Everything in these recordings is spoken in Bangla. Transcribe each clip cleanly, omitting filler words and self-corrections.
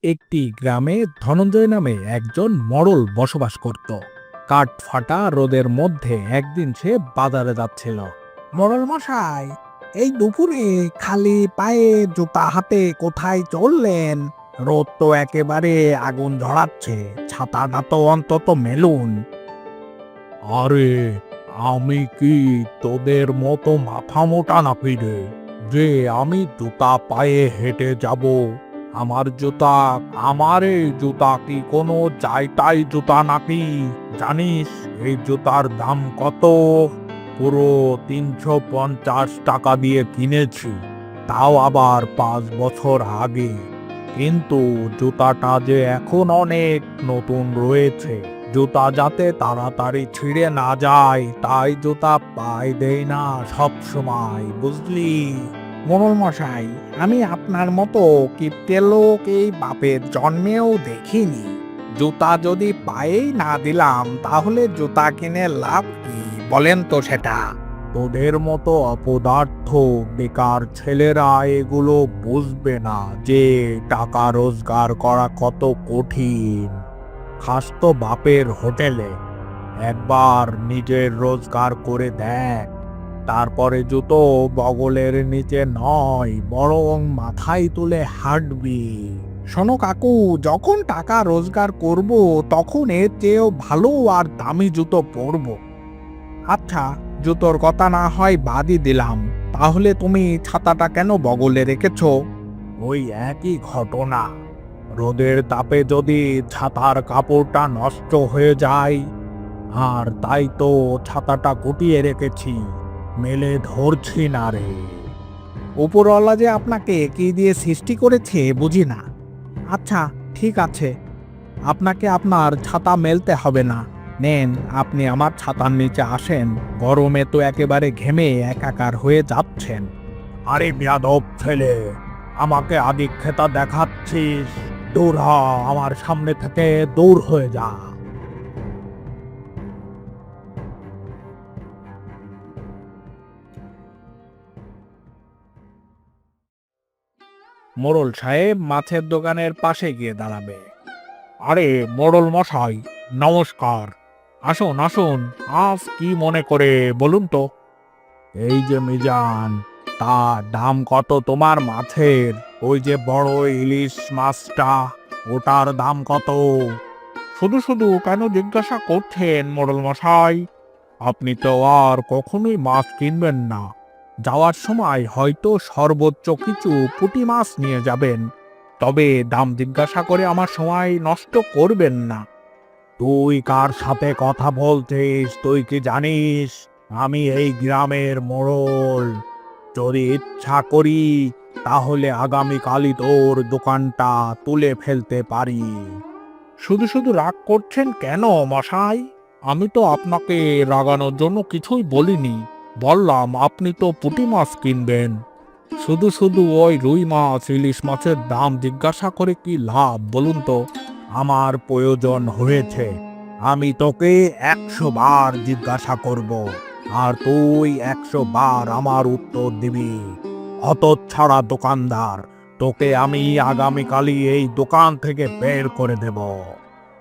একটি গ্রামে ধনঞ্জয় নামে একজন মোড়ল বসবাস করত। কাঠ ফাটা রোদের মধ্যে একদিন সে বাজারে যাচ্ছিল। মোড়ল মশাই, এই দুপুরে খালি পায়ে জুতা হাতে কোথায় চললেন? রোদ তো একেবারে আগুন ঝরাচ্ছে, ছাতাটা তো অন্তত মেলুন। আরে, আমি কি তোদের মতো মাথা মোটা নাকি রে, যে আমি জুতা পায়ে হেঁটে যাব? আমার এই জুতা কি কোনো যাই তাই জুতা নাকি? জানিস এই জুতার দাম কত? পুরো 350 টাকা দিয়ে কিনেছি, তাও আবার 5 বছর আগে। কিন্তু জুতাটা যে এখন অনেক নতুন রয়েছে, জুতা যাতে তাড়াতাড়ি ছিঁড়ে না যায় তাই জুতা পায়ে দেই না সব সময়, বুঝলি? মোড়ল মশাই, আমি আপনার মতো কিপ্টে লোক এই বাপের জন্মেও দেখিনি। জুতা যদি পায়েই না দিলাম তাহলে জুতা কিনে লাভ কি বলেন তো সেটা? তোদের মতো অপদার্থ বেকার ছেলেরা এগুলো বুঝবে না যে টাকা রোজগার করা কত কঠিন। খাস তো বাপের হোটেলে, একবার নিজের রোজগার করে দেখ, তারপরে জুতো বগলের নিচে নয় বরং মাথায় তুলে হাঁটবি। শোনো কাকু, যখন টাকা রোজগার করব তখন এর চেয়েও ভালো আর দামি জুতো পরবো। আচ্ছা, জুতোর কথা না হয় বাদই দিলাম, তাহলে তুমি ছাতাটা কেন বগলে রেখেছো? ওই একই ঘটনা, রোদের তাপে যদি ছাতার কাপড়টা নষ্ট হয়ে যায়, আর তাই তো ছাতাটা গুটিয়ে রেখেছি, মেলে ধরছি না রে। উপরওয়ালা যে আপনাকে কি দিয়ে সৃষ্টি করেছে বুঝি না। আচ্ছা, ঠিক আছে, আপনাকে আপনার ছাতা মেলতে হবে না। নেন, আপনি আমার ছাতার নিচে আসেন, গরমে তো একেবারে ঘেমে একাকার হয়ে যাচ্ছেন। আরে বেয়াদব ছেলে, আমাকে আদিক্ষেতা দেখাচ্ছিস? দূর হ, আমার সামনে থেকে দূর হয়ে যা। মোড়ল সাহেব মাছের দোকানের পাশে গিয়ে দাঁড়াবে। আরে মোড়ল মশাই, নমস্কার। আসুন আসুন, আজ কি মনে করে বলুন তো? এই যে মিজান, তা দাম কত তোমার মাছের? ওই যে বড় ইলিশ মাছটা, ওটার দাম কত? শুধু শুধু কেন জিজ্ঞাসা করছেন মোড়ল মশাই? আপনি তো আর কখনোই মাছ কিনবেন না। যাওয়ার সময় হয়তো সর্বোচ্চ কিছু পুঁটি মাছ নিয়ে যাবেন, তবে দাম জিজ্ঞাসা করে আমার সময় নষ্ট করবেন না। তুই কার সাথে কথা বলছিস তুই কি জানিস? আমি এই গ্রামের মোড়ল। যদি ইচ্ছা করি তাহলে আগামীকালই তোর দোকানটা তুলে ফেলতে পারি। শুধু শুধু রাগ করছেন কেন মশাই? আমি তো আপনাকে রাগানোর জন্য কিছুই বলিনি। বললাম আপনি তো পুঁটি মাছ কিনবেন। শুধু শুধু ওই রুই মাছ ইলিশ মাছের দাম জিজ্ঞাসা করে কি লাভ বলুন তো? আমার প্রয়োজন হয়েছে, আমি তোকে 100 বার জিজ্ঞাসা করব, আর তুই 100 বার আমার উত্তর দিবি। হতচ্ছাড়া দোকানদার, তোকে আমি আগামীকালই এই দোকান থেকে বের করে দেব।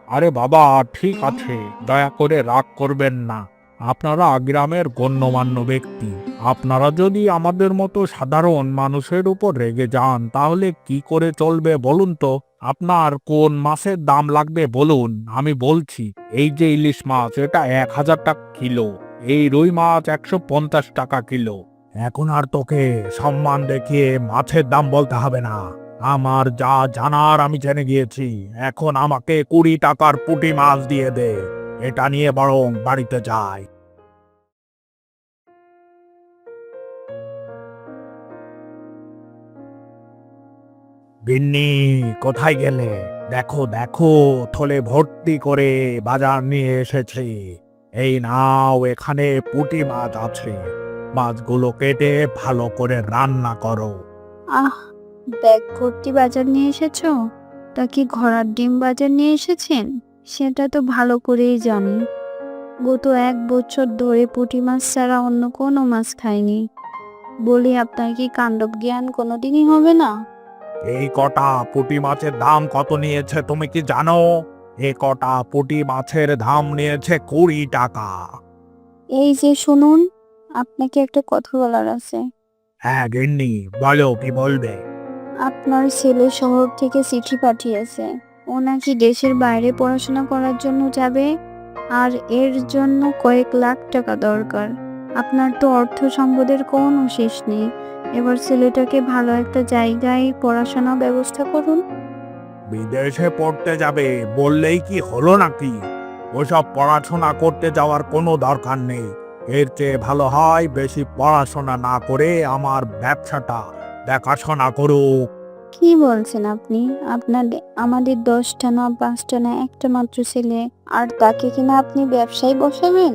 আরে বাবা, ঠিক আছে, দয়া করে রাগ করবেন না। আপনারা গ্রামের গণ্যমান্য ব্যক্তি, আপনারা যদি আমাদের মতো সাধারণ মানুষের উপর রেগে যান তাহলে কি করে চলবে বলুন তো? আপনার কোন মাছের দাম লাগবে বলুন, আমি বলছি। এই যে ইলিশ মাছ, এটা 1000 টাকা কিলো। এই রুই মাছ 150 টাকা কিলো। এখন আর তোকে সম্মান দেখিয়ে মাছের দাম বলতে হবে না। আমার যা জানার আমি জেনে গিয়েছি। এখন আমাকে 20 টাকার পুঁটি মাছ দিয়ে দে, এটা নিয়ে বরং বাড়িতে যাই। গিন্নি, কোথায় গেলে? দেখো দেখো, থলে ভর্তি করে বাজার নিয়ে এসেছি। এই নাও, এখানে পুঁটি মাছ আছে। মাছগুলো কেটে ভালো করে রান্না করো। আহ, ব্যাগ ভর্তি বাজার নিয়ে এসেছো? তা কি ঘোড়ার ডিম বাজার নিয়ে এসেছেন? সেটা তো ভালো করেই জানি। গত 1 বছর ধরে পুঁটি মাছ ছাড়া অন্য কোনো মাছ খাইনি। বলি, আপনার কি কাণ্ডব জ্ঞান কোনোদিনই হবে না? এই কটা পুঁটি মাছের দাম কত নিয়েছে তুমি কি জানো? এই কটা পুঁটি মাছের দাম নিয়েছে 20 টাকা। এই যে শুনুন, আপনাকে একটা কথা বলার আছে। হ্যাঁ গিন্নি, বলো কি বলবে? আপনার ছেলে শহর থেকে চিঠি পাঠিয়েছে। ও নাকি দেশের বাইরে পড়াশোনা করার জন্য যাবে, আর এর জন্য কয়েক লাখ টাকা দরকার। আপনার তো অর্থ সম্পদের কোনো শেষ নেই। এবার ছেলেটাকে ভালো একটা জায়গায় পড়াশোনা ব্যবস্থা করুন। বিদেশে পড়তে যাবে বললেই কি হলো নাকি? ওসব পড়াশোনা করতে যাওয়ার কোনো দরকার নেই। এর চেয়ে ভালো হয় বেশি পড়াশোনা না করে আমার ব্যবসাটা দেখাশোনা করুক। কি বলছেন আপনি? আমাদের 10টা না 5টা না একটা মাত্র ছেলে, আর তাকে কিনা আপনি ব্যবসায় বসাবেন?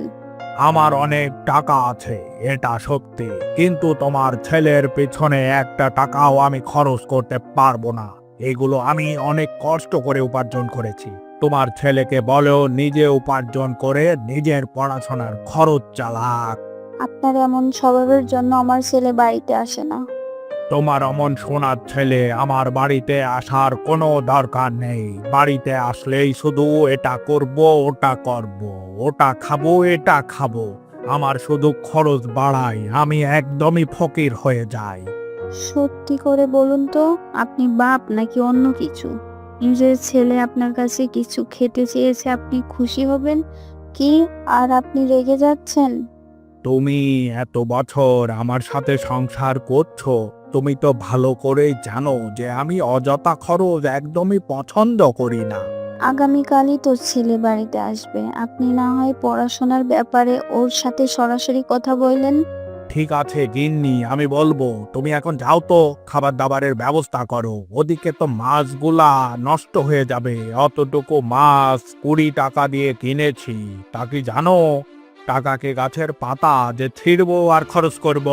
আমার অনেক টাকা আছে, এটা সত্যি, কিন্তু তোমার ছেলের পিছনে একটা টাকাও আমি খরচ করতে পারবো না। এগুলো আমি অনেক কষ্ট করে উপার্জন করেছি। তোমার ছেলেকে বলো নিজে উপার্জন করে নিজের পড়াশোনার খরচ চালাক। আপনার এমন স্বভাবের জন্য আমার ছেলে বাড়িতে আসে না। তোমার অমন সোনার ছেলে আমার বাড়িতে আসার কোনো দরকার নেই। বাড়িতে আসলেই শুধু এটা করব, ওটা করব, ওটা খাবো, এটা খাবো। আমার শুধু খরচ বাড়ায়, আমি একদমই ফকির হয়ে যাই। সত্যি করে বলুন তো, আপনি বাপ নাকি অন্য কিছু? নিজের ছেলে আপনার কাছে কিছু খেতে চেয়েছে, আপনি খুশি হবেন কি? আর আপনি রেগে যাচ্ছেন? তুমি এত বছর আমার সাথে সংসার করছো, তুমি তো ভালো করেই জানো যে আমি অযথা খরচ একদমই পছন্দ করি না। আগামীকালই তোর ছেলে বাড়িতে আসবে, আপনি না হয় পড়াশোনার ব্যাপারে ওর সাথে সরাসরি কথা বললেন। ঠিক আছে গিন্নি, আমি বলবো। তুমি এখন যাও তো, খাবার দাবারের ব্যবস্থা করো। ওদিকে তো মাছগুলা নষ্ট হয়ে যাবে। অতটুকু মাছ 20 টাকা দিয়ে কিনেছি, তা কি জানো? টাকাকে গাছের পাতা যে ছিঁড়বো আর খরচ করব।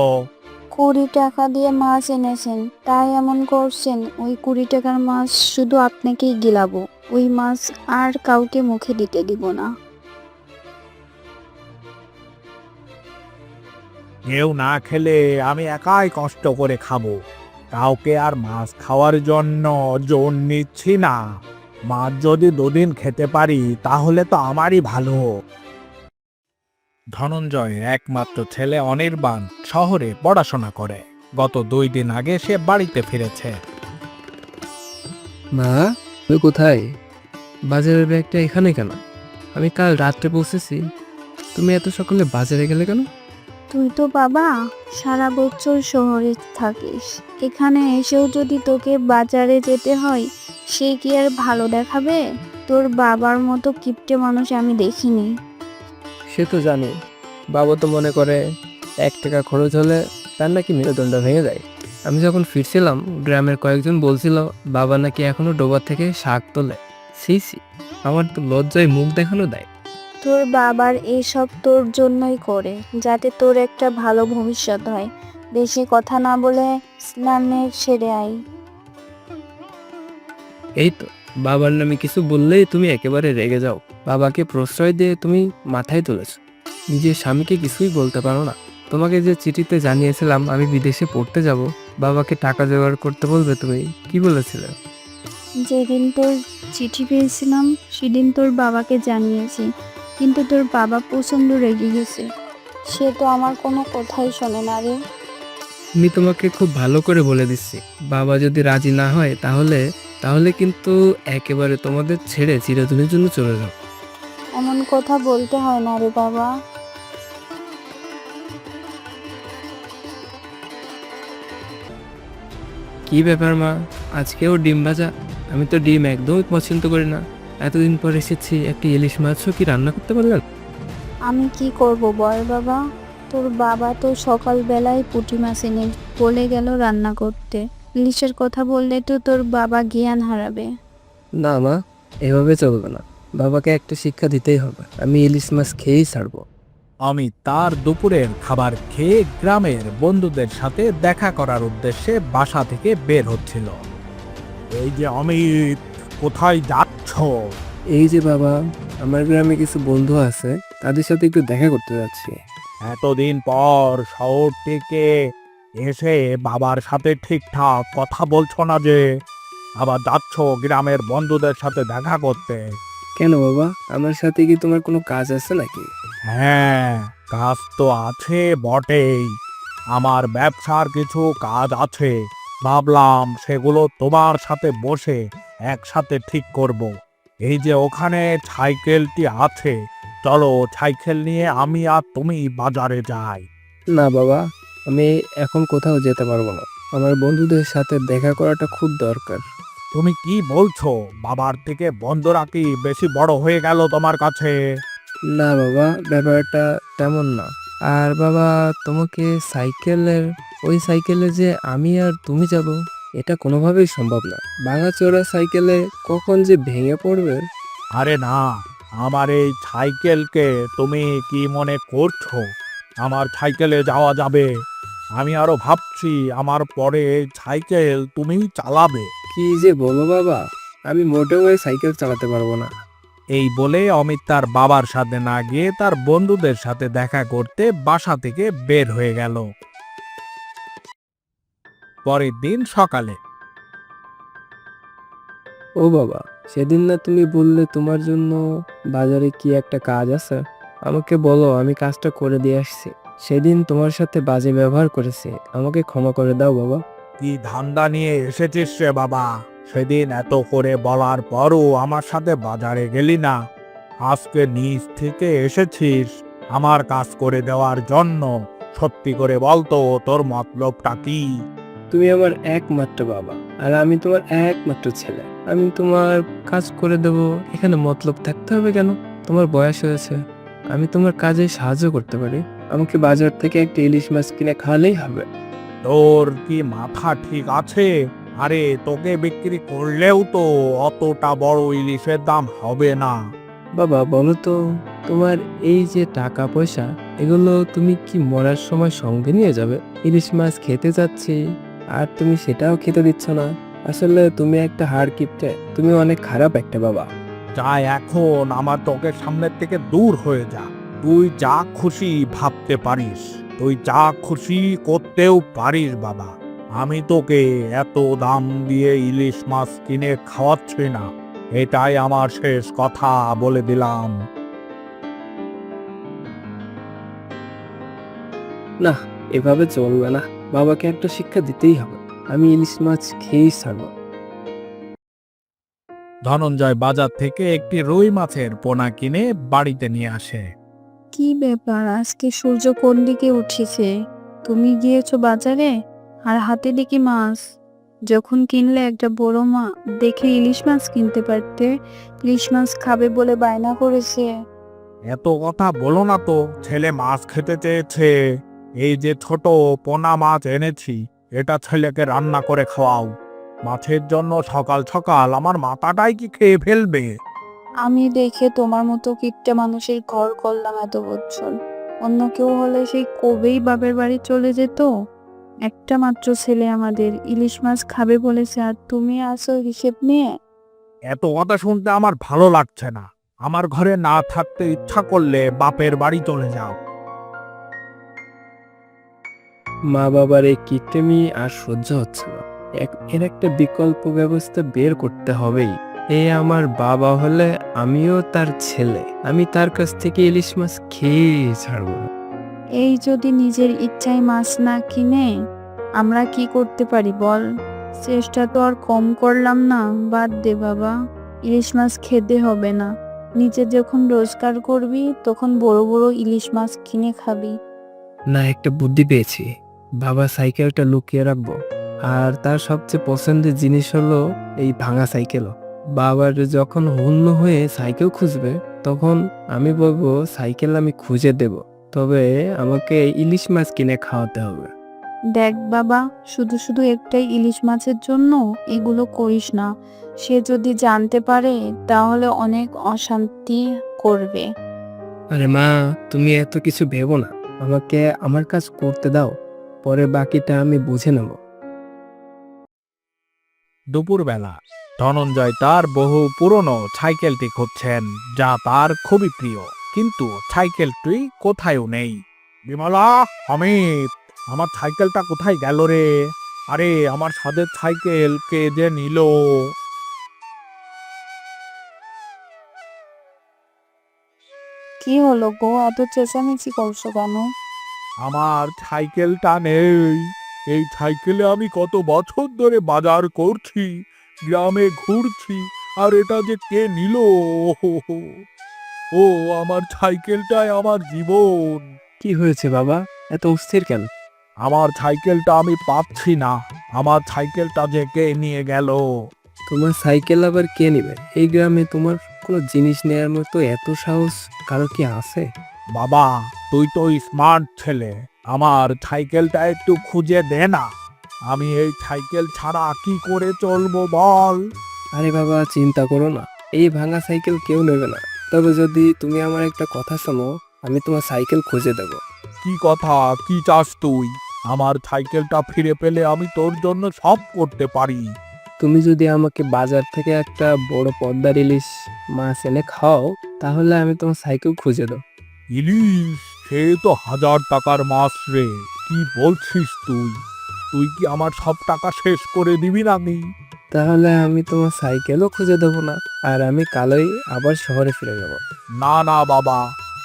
20 টাকা দিয়ে মাছ এনেছেন, তাই এমন করছেন? ওই 20 টাকার মাছ শুধু আপনাকেই গিলাবো। ওই মাছ আর কাউকে মুখে দিতে দিব না। কেউ না খেলে আমি একাই কষ্ট করে খাবো। কাউকে আর মাছ খাওয়ার জন্য জোর নিচ্ছি না। মাছ যদি 2 দিন খেতে পারি তাহলে তো আমারই ভালো। ধনঞ্জয় একমাত্র ছেলে অনির্বাণ শহরে পড়াশোনা করে। গত 2 দিন আগে সে বাড়িতে ফিরেছে। মা, তুমি কোথায়? বাজারের ব্যাগটা এখানে কেন? আমি কাল রাত্রে পৌঁছেছি। তুমি এত সকালে বাজারে গেলে কেন? তুই তো বাবা সারা বছর শহরে থাকিস, এখানে এসেও যদি তোকে বাজারে যেতে হয়, সে কি আর ভালো দেখাবে? তোর বাবার মতো কিপটে মানুষ আমি দেখিনি। সে তো জানি, বাবা তো মনে করে 1 টাকা খরচ হলে তার নাকি মেরুদণ্ড ভেঙে যায়। আমি যখন ফিরছিলাম গ্রামের কয়েকজন বলছিল বাবা নাকি এখনো ডোবার থেকে শাক তোলে। সি সি, আমার তো লজ্জায় মুখ দেখানো দেয়। তোর বাবার এসব তোর জন্যই করে, যাতে তোর একটা ভালো ভবিষ্যৎ হয়। বেশি কথা না বলে স্নানে সেরে আয়। এই তো, বাবার নামে কিছু বললেই তুমি একেবারে রেগে যাও। বাবাকে প্রশ্রয় দিয়ে তুমি মাথায় তুলেছ, নিজের স্বামীকে কিছুই বলতে পারো না। তোমাকে যে চিঠিতে জানিয়েছিলাম আমি বিদেশে পড়তে যাব, বাবাকে টাকা জোগাড় করতে বলবে, তুমি কি বলেছিলে? যেদিন তোর চিঠি পেয়েছিলাম সেদিন তোর বাবাকে জানিয়েছি, কিন্তু তোর বাবা প্রচণ্ড রেগে গেছে। সে তো আমার কোনো কথাই শোনে না রে। আমি তোমাকে খুব ভালো করে বলে দিচ্ছি, বাবা যদি রাজি না হয় তাহলে তাহলে কিন্তু একেবারে তোমাদের ছেড়ে চিরদিনের জন্য চলে যাও। এমন কথা বলতে হয় না রে বাবা। কি ব্যাপার মা, আজকেও ডিম ভাজা? আমি তো ডিম একদমই পছন্দ করি না। এতদিন পর এসেছি, একটি ইলিশ মাছও কি রান্না করতে পারলেন? আমি কি করব বল বাবা? তোর বাবা তো সকালবেলায় পুঁটি মাছ এনে বলে গেল রান্না করতে। ইলিশের কথা বললে তো তোর বাবা জ্ঞান হারাবে। না মা, এভাবে চলবে না। বাবাকে একটা শিক্ষা দিতেই হবে। আমি ইলিশ মাছ খেয়েই ছাড়বো। আমি তার দুপুরের খাবার খেয়ে গ্রামের বন্ধুদের সাথে দেখা করার উদ্দেশ্যে বাসা থেকে বের হচ্ছিল। এই যে অমিত, কোথায় যাচ্ছ? এই যে বাবা, আমার গ্রামে কিছু বন্ধু আছে, তাদের সাথে একটু দেখা করতে যাচ্ছি। এতদিন পর শহর থেকে এসে বাবার সাথে ঠিকঠাক কথা বলছো না যে, আবার যাচ্ছ গ্রামের বন্ধুদের সাথে দেখা করতে। কেন বাবা, আমার সাথে কি তোমার কোনো কাজ আছে নাকি? হ্যাঁ, কাজ তো আছে বটেই। আমার ব্যবসার কিছু কাজ আছে, ভাবলাম সেগুলো তোমার সাথে বসে একসাথে ঠিক করব। এই যে ওখানে সাইকেলটি আছে, চলো সাইকেল নিয়ে আমি আর তুমি বাজারে যাই। না বাবা, আমি এখন কোথাও যেতে পারবো না। আমার বন্ধুদের সাথে দেখা করাটা খুব দরকার। তুমি কি বলছো? বাবার থেকে বন্ধুরা কি বেশি বড় হয়ে গেল তোমার কাছে? না বাবা, ব্যাপারটা তেমন না। আর বাবা, তোমাকে ওই সাইকেলে যে আমি আর তুমি যাব, এটা কোনোভাবেই সম্ভব না। ভাঙাচোরা সাইকেলে কখন যে ভেঙে পড়বে। আরে না, আমার এই সাইকেলকে তুমি কি মনে করছো আমার সাইকেলে যাওয়া যাবে? আমি আরো ভাবছি আমার পরে এই সাইকেল তুমি চালাবে। কি যে বলো বাবা, আমি মোটেও এই সাইকেল চালাতে পারবো না। এই বলে অমিত তার বাবার সাথে না গিয়ে তার বন্ধুদের সাথে দেখা করতে বাসা থেকে বের হয়ে গেল। পরের দিন সকালে ও বাবা, সেদিন না তুমি বললে তোমার জন্য বাজারে কি একটা কাজ আছে? আমাকে বলো, আমি কাজটা করে দিয়ে আসছি। সেদিন তোমার সাথে বাজে ব্যবহার করেছি, আমাকে ক্ষমা করে দাও বাবা। কি ধান্দা নিয়ে এসেছিস রে বাবা? সেদিন এত করে বলার পরও আমার সাথে বাজারে গেলি না। আজকে নিজ থেকে এসেছিস আমার কাজ করে দেওয়ার জন্য। সত্যি করে বলতো তোর মতলবটা কি? তুমি আমার একমাত্র বাবা, আর আমি তোমার একমাত্র ছেলে। আমি তোমার কাজ করে দেব, এখানে মতলব থাকতে হবে কেন? তোমার বয়স হয়েছে, আমি তোমার কাজে সাহায্য করতে পারি। আমাকে বাজার থেকে একটা ইলিশ মাছ কিনে খাওয়ালেই হবে। তোর কি মাথা ঠিক আছে? আরে তোকে বিক্রি করলেও তো অতটা বড় ইলিশের দাম হবে না। বাবা বলো তো, তোমার এই যে টাকা পয়সা, এগুলো তুমি কি মরার সময় সঙ্গে নিয়ে যাবে? ইলিশ মাছ খেতে যাচ্ছি আর তুমি সেটাও খেতে দিচ্ছ না। আসলে তুমি একটা হাড় কিপটে, তুমি অনেক খারাপ একটা বাবা। যা এখন আমার চোখের সামনের থেকে দূর হয়ে যা। তুই যা খুশি ভাবতে পারিস, তুই যা খুশি করতেও পারিস বাবা। আমি তোকে এত দাম দিয়ে ইলিশ মাছ কিনে খাওয়াচ্ছি না। এটাই আমার শেষ কথা বলে দিলাম। না, এভাবে চলবে না। বাবাকে একটা শিক্ষা দিতেই হবে। আমি ইলিশ মাছ খেয়েই ছাড়বো। ধনঞ্জয় বাজার থেকে একটি রুই মাছের পোনা কিনে বাড়িতে নিয়ে আসে। কি ব্যাপার, আজকে সূর্য কোন দিকে উঠেছে? তুমি গিয়েছো বাজারে আর হাতে দেখি মাছ। যখন কিনলে একটা বড় দেখে ইলিশ মাছ কিনতে পারতে। ইলিশ মাছ খাবে বলে বায়না করেছে। এত কথা বলো না তো, ছেলে মাছ খেতে চেয়েছে। এই যে ছোট পোনা মাছ এনেছি, এটা ছেলেকে রান্না করে খাওয়াও। মাছের জন্য সকাল সকাল আমার মাথাটাই কি খেয়ে ফেলবে? আমি দেখে তোমার মতো কিপটে মানুষের ঘর করলাম এত বছর। অন্য কেউ হলে সেই কবেই বাপের বাড়ি চলে যেত। একটা মাত্র ছেলে আমাদের, ইলিশ মাছ খাবে বলেছে আর তুমি আসো হিসেব নিয়ে। এত কথা শুনতে আমার ভালো লাগছে না। আমার ঘরে না থাকতে ইচ্ছা করলে বাপের বাড়ি চলে যাও। মা বাবার এই কিটেমি আর সহ্য হচ্ছে না। এর একটা বিকল্প ব্যবস্থা বের করতে হবেই। এ আমার বাবা হলে আমিও তার ছেলে, আমি তার কাছ থেকে ইলিশ মাছ খেয়ে ছাড়বো না। এই যদি নিজের ইচ্ছায় মাছ না কিনে, আমরা কি করতে পারি বল? চেষ্টা তো আর কম করলাম না। বাদ দে বাবা, ইলিশ মাছ খেতে হবে না। নিজে যখন রোজগার করবি তখন বড় বড় ইলিশ মাছ কিনে খাবি। না, একটা বুদ্ধি পেয়েছি। বাবা সাইকেলটা লুকিয়ে রাখবো, আর তার সবচেয়ে পছন্দের জিনিস হলো এই ভাঙা সাইকেল। বাবার যখন হন্য হয়ে সাইকেল খুঁজবে, তখন আমি বলবো সাইকেল আমি খুঁজে দেব, তবে আমাকে ইলিশ মাছ কিনে খাওয়াতে হবে। দেখ বাবা, শুধু শুধু একটাই ইলিশ মাছের জন্য এগুলো করিস না। সে যদি জানতে পারে তাহলে অনেক অশান্তি করবে। আরে মা, তুমি এত কিছু ভেবো না। আমাকে আমার কাজ করতে দাও, পরে বাকিটা আমি বুঝে নেব। দুপুরবেলা ধনঞ্জয় তার বহু পুরনো সাইকেলটি খুঁজছেন, যা তার খুবই প্রিয়। কিন্তু সাইকেলটি কোথাও নেই। বিমলা, অমিত, আমার সাইকেলটা কোথায় গেল রে? আরে আমার সাদের সাইকেল কে যে নিল? কি হলো গো, এত চেঁচামেচি করছো কেন? আমার সাইকেলটা নেই। এই সাইকেলে আমি কত বছর ধরে বাজার করছি, গ্রামে ঘুরছি, আর এটা যে কে নিল? ও, আমার সাইকেলটাই আমার জীবন। কি হয়েছে বাবা, এত অস্থির কেন? আমার সাইকেলটা আমি পাচ্ছি না। আমার সাইকেলটা যে কে নিয়ে গেল? তোমার সাইকেল আবার কে নেবে? এই গ্রামে তোমার কোনো জিনিস নেয়ার মতো এত সাহস কারো কি আছে? বাবা, তুই তো স্মার্ট ছেলে, আমার সাইকেলটা একটু খুঁজে দে না। আমি এই সাইকেল ছাড়া কি করে চলবো বল? আরে বাবা, চিন্তা করো না, এই ভাঙা সাইকেল কেউ নেবে না। তবে যদি তুমি আমার একটা কথা শোনো, আমি তোমার সাইকেল খুঁজে দেবো। কি কথা, কি চাস তুই? আমার সাইকেলটা ফিরে পেলে আমি তোর জন্য সব করতে পারি। তুমি যদি আমাকে বাজার থেকে একটা বড় পদ্মার ইলিশ মাছ এনে খাও, তাহলে আমি তোমার সাইকেল খুঁজে দেবো। ইলিশ? সে তো 1000 টাকার মাছ রে। কি বলছিস তুই? তুই কি আমার সব টাকা শেষ করে দিবি নাকি? তাহলে আমি তোমার সাইকেলও খুঁজে দেবো না, আর আমি কালই আবার শহরে ফিরে যাব। না না বাবা,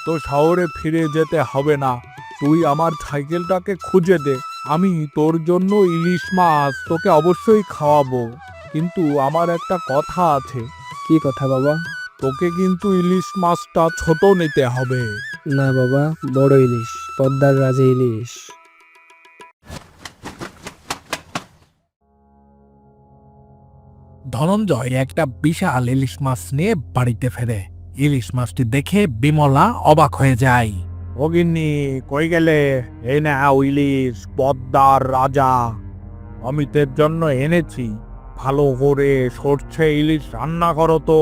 তো শহরে ফিরে যেতে হবে না। তুই আমার সাইকেলটাকে খুঁজে দে। আমি তোর জন্য ইলিশ মাছ তোকে অবশ্যই খাওয়াবো। কিন্তু আমার একটা কথা আছে, কি কথা বাবা? তোকে কিন্তু ইলিশ মাছটা ছোট নিতে হবে। না বাবা, বড় ইলিশ, পদ্মার রাজা ইলিশ। ধনঞ্জয় একটা বিশাল ইলিশ মাছ নিয়ে বাড়িতে ফেরে। ইলিশ মাছটি দেখে বিমলা অবাক হয়ে যায়। ও গিন্নি, কই গেলে? এই না ইলিশ, পদ্মার রাজা। অমিতের জন্য এনেছি। ভালো করে সরষে ইলিশ রান্না করো তো।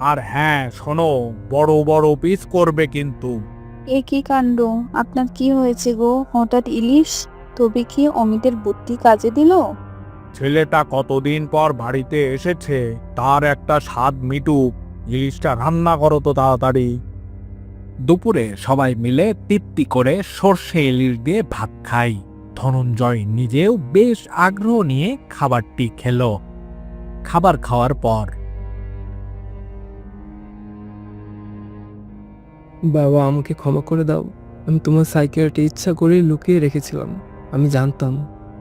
আর হ্যাঁ শোনো, বড় বড় পিস করবে কিন্তু। এ কি কাণ্ড, আপনার কি হয়েছে গো? হঠাৎ ইলিশ? তবে কি অমিতের বুদ্ধি কাজে দিল? ছেলেটা কতদিন পর বাড়িতে এসেছে, তার একটা স্বাদ মিটুক। ইলিশটা রান্না করো তো তাড়াতাড়ি। দুপুরে সবাই মিলে তৃপ্তি করে সর্ষে ইলিশ দিয়ে ভাত খায়। ধনঞ্জয় নিজেও বেশ আগ্রহ নিয়ে খাবারটি খেলো। খাবার খাওয়ার পর বাবা, আমাকে ক্ষমা করে দাও। আমি তোমার সাইকেলটি ইচ্ছা করেই লুকিয়ে রেখেছিলাম। আমি জানতাম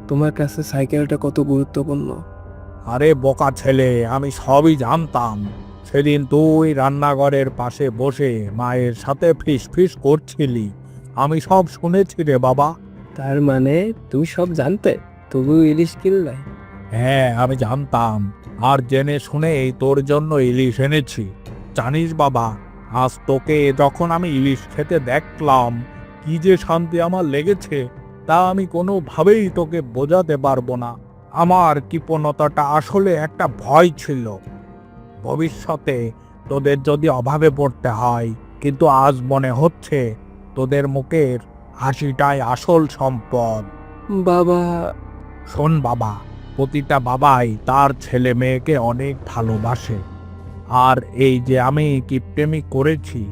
তোমার কাছে সাইকেলটা কত গুরুত্বপূর্ণ। আরে বোকা ছেলে, আমি সবই জানতাম। সেদিন তুই রান্নাঘরের পাশে বসে মায়ের সাথে ফিস ফিস করছিলি, আমি সব শুনেছি রে বাবা। তার মানে তুমি সব জানতে, তবুও ইলিশ কিনলে? হ্যাঁ, আমি জানতাম, আর জেনে শুনেই তোর জন্য ইলিশ এনেছি। জানিস বাবা, আজ তোকে যখন আমি ইলিশ খেতে দেখলাম, কি যে শান্তি আমার লেগেছে, তা আমি কোনোভাবেই তোকে বোঝাতে পারবো না। আমার কৃপণতাটা আসলে একটা ভয় ছিল, ভবিষ্যতে তোদের যদি অভাবে পড়তে হয়। কিন্তু আজ মনে হচ্ছে তোদের মুখের হাসিটাই আসল সম্পদ। বাবা, শোন বাবা, প্রতিটা বাবাই তার ছেলে মেয়েকে অনেক ভালোবাসে। আর এই যে আমি কিপটেমি করেছি,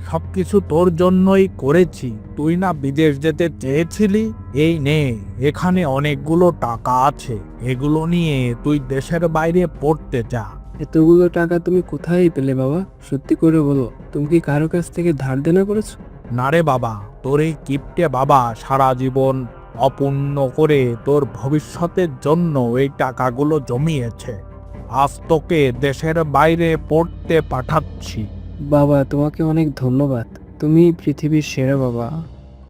সবকিছু তোর জন্যই করেছি। তুই না বিদেশ যেতে চেয়েছিলি? এই নে, এখানে অনেকগুলো টাকা আছে। এগুলো নিয়ে তুই দেশের বাইরে পড়তে যা। এতগুলো টাকা তুমি কোথায় পেলে বাবা? সত্যি করে বলো, তুমি কি কারো কাছ থেকে ধার দেনা করেছো? না রে বাবা, তোর এই কিপটে বাবা সারা জীবন অপূর্ণ করে তোর ভবিষ্যতের জন্য এই টাকাগুলো জমিয়েছে। আজ তোকে দেশের বাইরে পড়তে পাঠাচ্ছি। বাবা, তোমাকে অনেক ধন্যবাদ। তুমি পৃথিবীর সেরা বাবা।